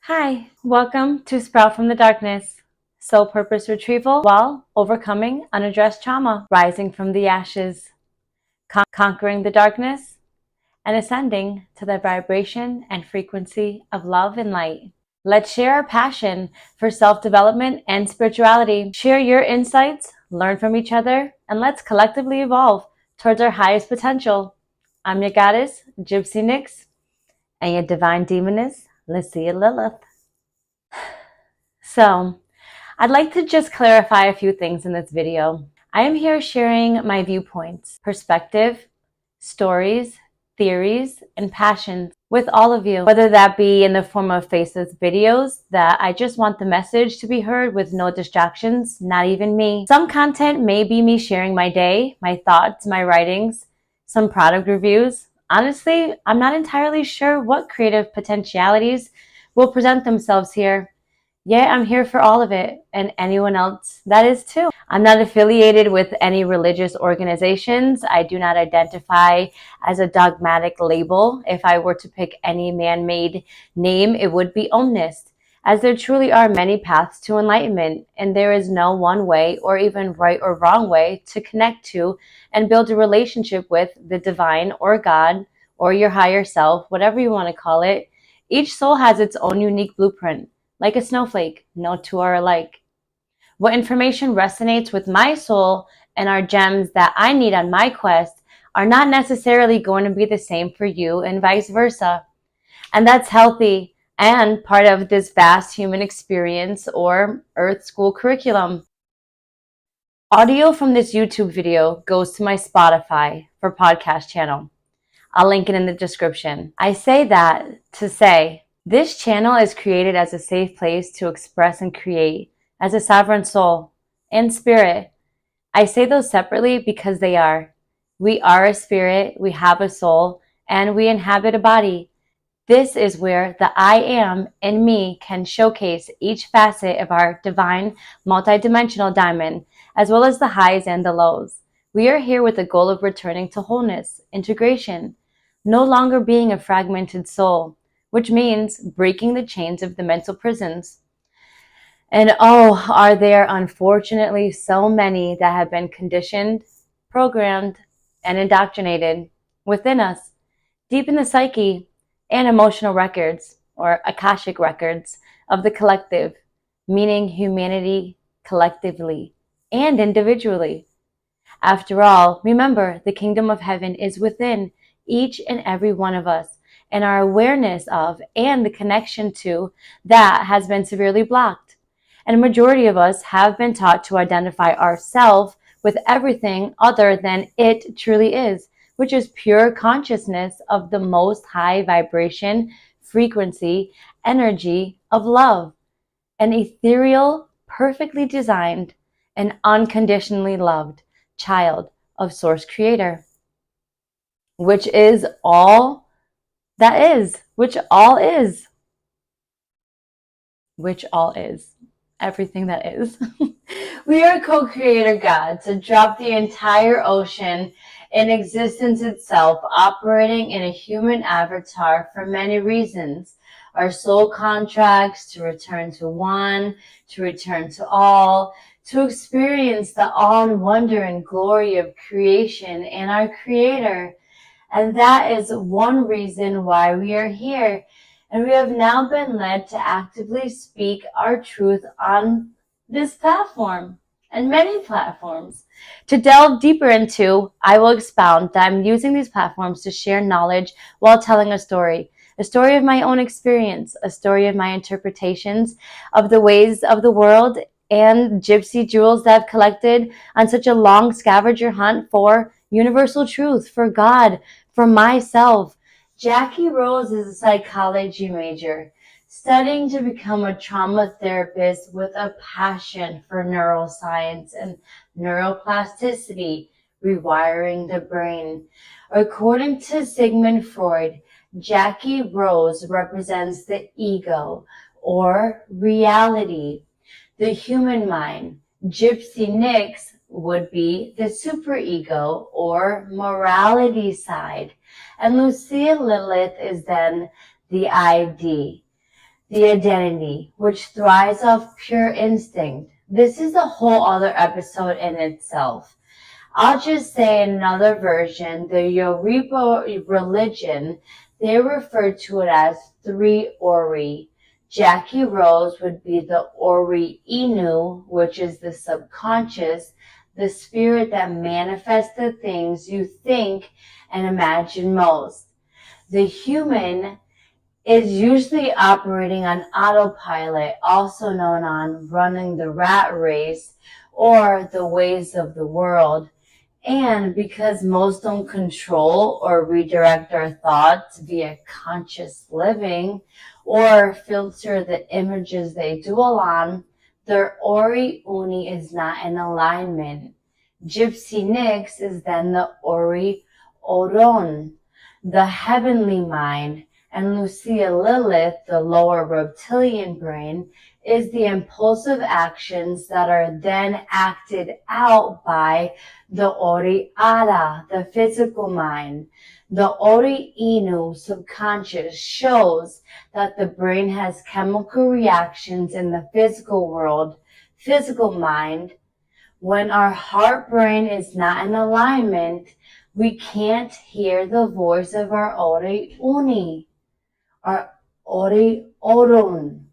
Hi, welcome to Sprout from the Darkness, Soul Purpose Retrieval while overcoming unaddressed trauma, rising from the ashes, conquering the darkness, and ascending to the vibration and frequency of love and light. Let's share our passion for self-development and spirituality. Share your insights, learn from each other, and let's collectively evolve towards our highest potential. I'm your goddess, Jypze Nyx, and your divine demoness, Lucia Lilith. So, I'd like to just clarify a few things in this video. I am here sharing my viewpoints, perspective, stories, theories, and passions with all of you, whether that be in the form of faceless videos that I just want the message to be heard with no distractions, not even me. Some content may be me sharing my day, my thoughts, my writings, some product reviews. Honestly, I'm not entirely sure what creative potentialities will present themselves here. Yeah, I'm here for all of it, and anyone else that is too. I'm not affiliated with any religious organizations. I do not identify as a dogmatic label. If I were to pick any man-made name, it would be Omnist, as there truly are many paths to enlightenment, and there is no one way or even right or wrong way to connect to and build a relationship with the divine or God or your higher self, whatever you want to call it. Each soul has its own unique blueprint. Like a snowflake, no two are alike. What information resonates with my soul and are gems that I need on my quest are not necessarily going to be the same for you and vice versa. And that's healthy and part of this vast human experience or Earth School curriculum. Audio from this YouTube video goes to my Spotify for podcast channel. I'll link it in the description. I say that to say, this channel is created as a safe place to express and create as a sovereign soul and spirit. I say those separately because they are. We are a spirit, we have a soul, and we inhabit a body. This is where the I am in me can showcase each facet of our divine multidimensional diamond, as well as the highs and the lows. We are here with the goal of returning to wholeness, integration, no longer being a fragmented soul, which means breaking the chains of the mental prisons. And oh, are there unfortunately so many that have been conditioned, programmed, and indoctrinated within us, deep in the psyche and emotional records, or Akashic records, of the collective, meaning humanity collectively and individually. After all, remember, the kingdom of heaven is within each and every one of us, and our awareness of and the connection to that has been severely blocked. And a majority of us have been taught to identify ourselves with everything other than it truly is, which is pure consciousness of the most high vibration, frequency, energy of love, an ethereal, perfectly designed, and unconditionally loved child of Source Creator, which is all that is, which all is everything that is. We are co-creator gods that drop the entire ocean in existence itself, operating in a human avatar for many reasons. Our soul contracts to return to one, to return to all, to experience the awe and wonder and glory of creation and our creator. And that is one reason why we are here. And we have now been led to actively speak our truth on this platform and many platforms. To delve deeper into, I will expound that I'm using these platforms to share knowledge while telling a story of my own experience, a story of my interpretations of the ways of the world and gypsy jewels that I've collected on such a long scavenger hunt for universal truth, for God, for myself. Jackie Rose is a psychology major, studying to become a trauma therapist with a passion for neuroscience and neuroplasticity, rewiring the brain. According to Sigmund Freud, Jackie Rose represents the ego or reality, the human mind. Jypze Nyx would be the superego or morality side. And Lucia Lilith is then the ID, the identity, which thrives off pure instinct. This is a whole other episode in itself. I'll just say in another version, the Yoruba religion, they refer to it as three Ori. Jackie Rose would be the Ori Inu, which is the subconscious, the spirit that manifests the things you think and imagine most. The human is usually operating on autopilot, also known on running the rat race or the ways of the world. And because most don't control or redirect our thoughts via conscious living or filter the images they dwell on, their Ori Uni is not in alignment. Jypze Nyx is then the Ori Oron, the heavenly mind, and Lucia Lilith, the lower reptilian brain, is the impulsive actions that are then acted out by the Ori Ara, the physical mind. The Ori Inu, subconscious, shows that the brain has chemical reactions in the physical world, physical mind. When our heart brain is not in alignment, we can't hear the voice of our Ori Uni, our Ori Orun,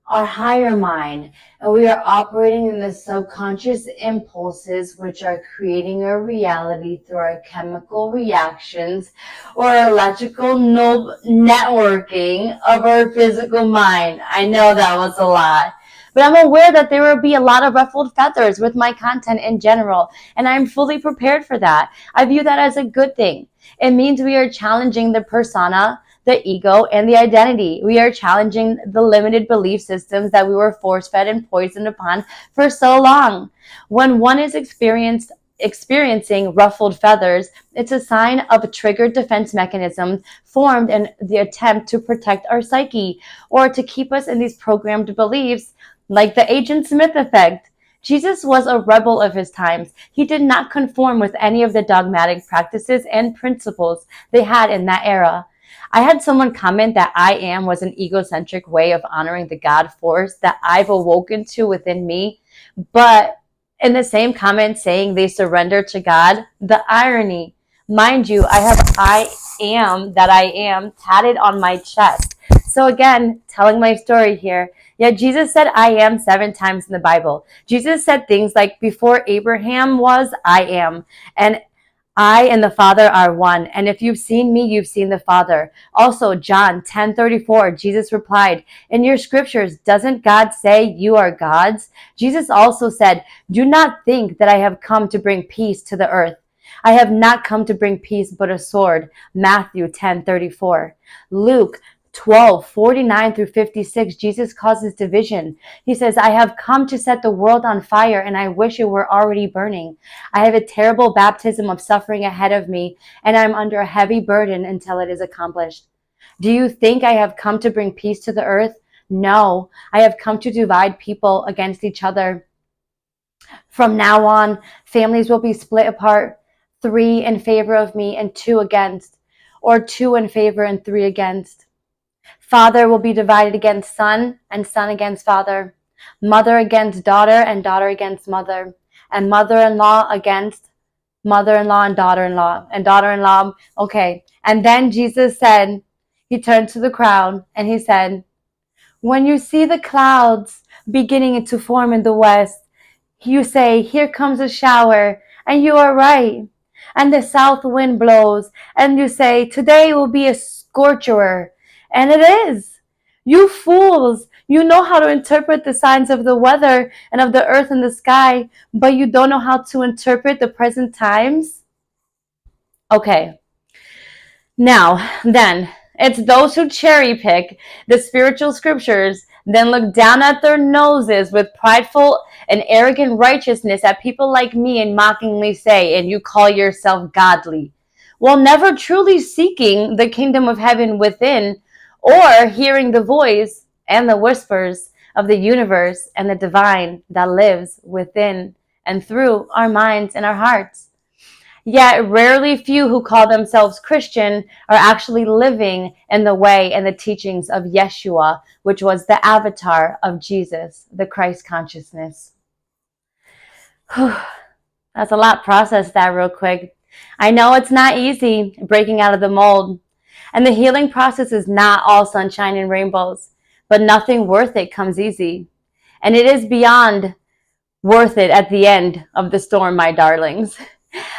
our higher mind, and we are operating in the subconscious impulses which are creating our reality through our chemical reactions or electrical networking of our physical mind. I know that was a lot, but I'm aware that there will be a lot of ruffled feathers with my content in general, and I'm fully prepared for that. I view that as a good thing. It means we are challenging the persona, the ego, and the identity. We are challenging the limited belief systems that we were force-fed and poisoned upon for so long. When one is experiencing ruffled feathers, it's a sign of a triggered defense mechanism formed in the attempt to protect our psyche or to keep us in these programmed beliefs, like the Agent Smith effect. Jesus was a rebel of his times. He did not conform with any of the dogmatic practices and principles they had in that era. I had someone comment that I am was an egocentric way of honoring the God force that I've awoken to within me, but in the same comment saying they surrender to God, the irony. Mind you, I have I am that I am tatted on my chest. So again, telling my story here. Yeah, Jesus said I am 7 times in the Bible. Jesus said things like, before Abraham was, I am. And I and the Father are one. And if you've seen me, you've seen the Father. Also, John 10:34, Jesus replied, in your scriptures, doesn't God say you are gods? Jesus also said, do not think that I have come to bring peace to the earth. I have not come to bring peace, but a sword. Matthew 10:34. Luke 12:49 through 56, Jesus causes division. He says, I have come to set the world on fire, and I wish it were already burning. I have a terrible baptism of suffering ahead of me, and I'm under a heavy burden until it is accomplished. Do you think I have come to bring peace to the earth? No, I have come to divide people against each other. From now on, families will be split apart, 3 in favor of me and 2 against, or 2 in favor and 3 against. Father will be divided against son, and son against father. Mother against daughter, and daughter against mother. And mother-in-law against mother-in-law, and daughter-in-law. And daughter-in-law, okay. And then Jesus said, he turned to the crowd, and he said, when you see the clouds beginning to form in the west, you say, here comes a shower, and you are right. And the south wind blows, and you say, today will be a scorcher. And it is. You fools, you know how to interpret the signs of the weather and of the earth and the sky, but you don't know how to interpret the present times? Okay. Now, then, it's those who cherry pick the spiritual scriptures, then look down at their noses with prideful and arrogant righteousness at people like me and mockingly say, and you call yourself godly, while never truly seeking the kingdom of heaven within, or hearing the voice and the whispers of the universe and the divine that lives within and through our minds and our hearts. Yet rarely few who call themselves Christian are actually living in the way and the teachings of Yeshua, which was the avatar of Jesus, the Christ consciousness. That's a lot. Process that real quick. I know it's not easy breaking out of the mold. And the healing process is not all sunshine and rainbows, but nothing worth it comes easy. And it is beyond worth it at the end of the storm, my darlings.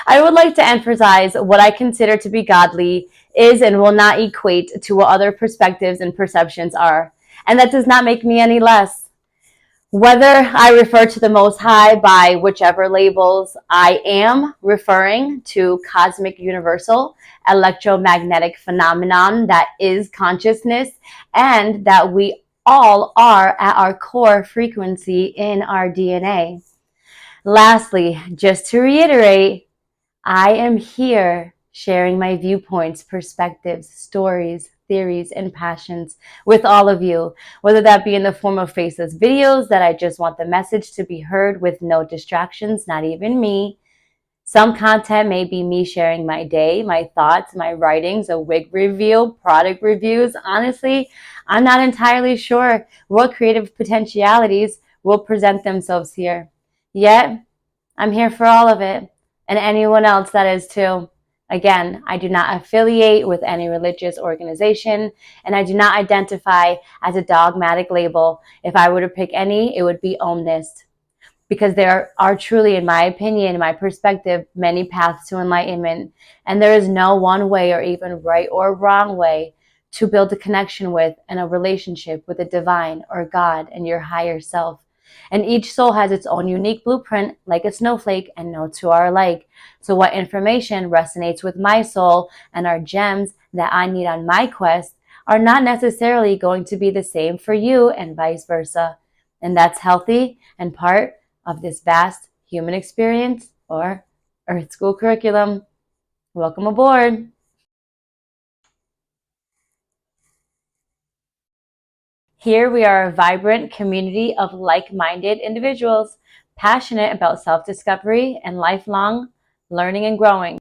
I would like to emphasize what I consider to be godly is and will not equate to what other perspectives and perceptions are. And that does not make me any less. Whether I refer to the Most High by whichever labels, I am referring to cosmic universal electromagnetic phenomenon that is consciousness, and that we all are at our core frequency in our DNA. Lastly, just to reiterate, I am here sharing my viewpoints, perspectives, stories, theories, and passions with all of you, whether that be in the form of faceless videos that I just want the message to be heard with no distractions, not even me. Some content may be me sharing my day, my thoughts, my writings, a wig review, product reviews. Honestly, I'm not entirely sure what creative potentialities will present themselves here. Yet, I'm here for all of it, and anyone else that is too. Again, I do not affiliate with any religious organization, and I do not identify as a dogmatic label. If I were to pick any, it would be Omnist. Because there are truly, in my opinion, in my perspective, many paths to enlightenment, and there is no one way or even right or wrong way to build a connection with and a relationship with the divine or God and your higher self. And each soul has its own unique blueprint, like a snowflake, and no two are alike. So what information resonates with my soul and are gems that I need on my quest are not necessarily going to be the same for you, and vice versa. And that's healthy and part of this vast human experience or Earth School curriculum. Welcome aboard. Here we are a vibrant community of like-minded individuals, passionate about self-discovery and lifelong learning and growing.